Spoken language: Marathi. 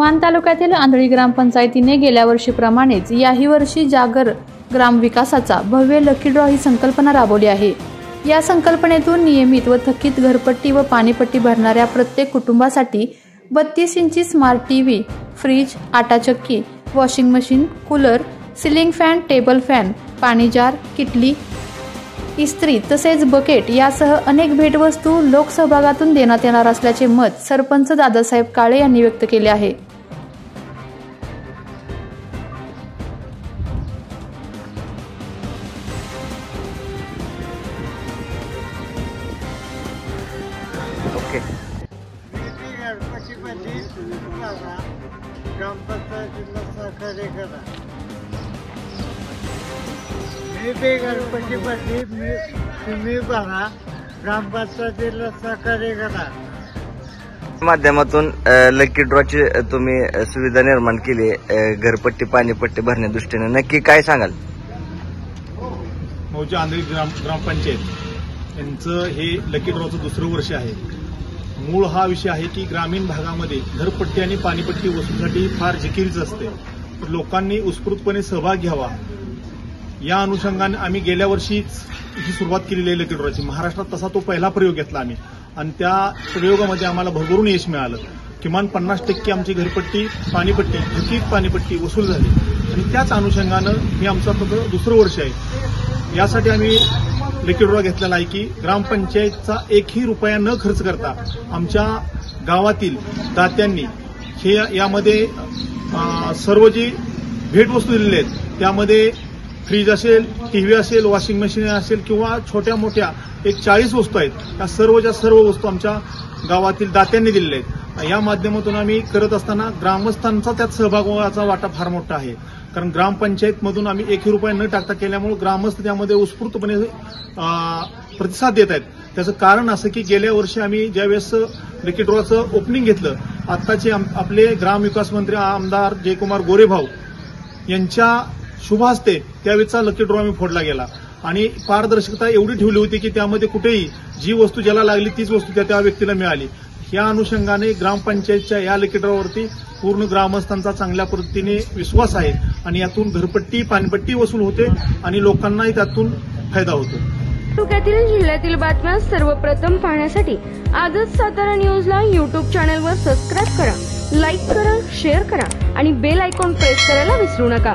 मान तालुक्यातील आंधळी ग्रामपंचायतीने गेल्या वर्षीप्रमाणेच याही वर्षी जागर ग्रामविकासाचा भव्य लकी ड्रॉ ही संकल्पना राबवली आहे। या संकल्पनेतून नियमित व थकीत घरपट्टी व पाणीपट्टी भरणाऱ्या प्रत्येक कुटुंबासाठी 32 इंची स्मार्ट टीव्ही, फ्रीज, आटा चक्की, washing machine, cooler, ceiling fan, table fan, पाणी जार, किटली, इस्त्री तसेच बकेट यासह अनेक भेटवस्तू लोकसहभागातून देण्यात येणार असल्याचे मत सरपंच दादासाहेब काळे यांनी व्यक्त केले आहे। ग्रामपंचायतीला सहकार्य करा। मी गणपतीपती तुम्ही भरा, ग्रामपंचायतीला सहकार्य करा। माध्यमातून लकी ड्रॉची तुम्ही सुविधा निर्माण केली घरपट्टी पाणीपट्टी भरण्या दृष्टीने, नक्की काय सांगाल? मौजे आंधळी ग्रामपंचायत यांचं हे लकी ड्रॉचं दुसरं वर्ष आहे। मूळ हा विषय आहे की ग्रामीण भागामध्ये घरपट्टी आणि पाणीपट्टी वसूलीसाठी फार जिकिरीच असते, लोकांनी उत्स्फूर्तपणे सहभाग घ्यावा या अनुषंगाने आम्ही गेल्या वर्षीच ही सुरुवात केलेली आहे लकी ड्रॉची। महाराष्ट्रात तसा तो पहिला प्रयोग घेतला आम्ही आणि त्या प्रयोगामध्ये आम्हाला भरभरून यश मिळालं। किमान 50% आमची घरपट्टी पाणीपट्टी थकीत पाणीपट्टी वसूल झाली आणि त्याच अनुषंगानं हे आमचं दुसरं वर्ष आहे। यासाठी आम्ही लकी ड्रॉ घेतलेला आहे की ग्रामपंचायतचा एकही रुपया न खर्च करता आमच्या गावातील दात्यांनी हे यामध्ये सर्व जी भेटवस्तू दिलेल्या आहेत त्यामध्ये फ्रीज असेल, टीव्ही असेल, वॉशिंग मशीन असेल किंवा छोट्या मोठ्या 40 वस्तू आहेत, त्या सर्व वस्तू आमच्या गावातील दात्यांनी दिलेल्या आहेत। या माध्यमातून आम्ही करत असताना ग्रामस्थांचा त्यात सहभागाचा वाटा फार मोठा आहे, कारण ग्रामपंचायतमधून आम्ही एकही रुपया न टाकता केल्यामुळे ग्रामस्थ त्यामध्ये उत्स्फूर्तपणे प्रतिसाद देत आहेत। त्याचं कारण असं की गेल्या वर्षी आम्ही ज्यावेळेस लकी ड्रॉचं ओपनिंग घेतलं, आत्ताचे आपले ग्रामविकास मंत्री आमदार जयकुमार गोरेभाऊ यांच्या शुभ हस्ते त्यावेळेचा लकी ड्रॉ आम्ही फोडला गेला आणि पारदर्शकता एवढी ठेवली होती की त्यामध्ये कुठेही जी वस्तू ज्याला लागली तीच वस्तू त्या व्यक्तीला मिळाली। या अनुषंगाने ग्रामपंचायतच्या या लकी ड्रॉवरती पूर्ण ग्रामस्थांचा चांगल्या पद्धतीने विश्वास आहे आणि यातून घरपट्टी पाणीपट्टी वसूल होते आणि लोकांनाही त्यातून फायदा होतो। तालुक्यातील जिल्ह्यातील बातम्या सर्वप्रथम पाहण्यासाठी आजच सातारा न्यूजला YouTube चॅनलवर सबस्क्राईब करा, लाईक करा, शेअर करा आणि बेल आयकॉन प्रेस करायला विसरू नका।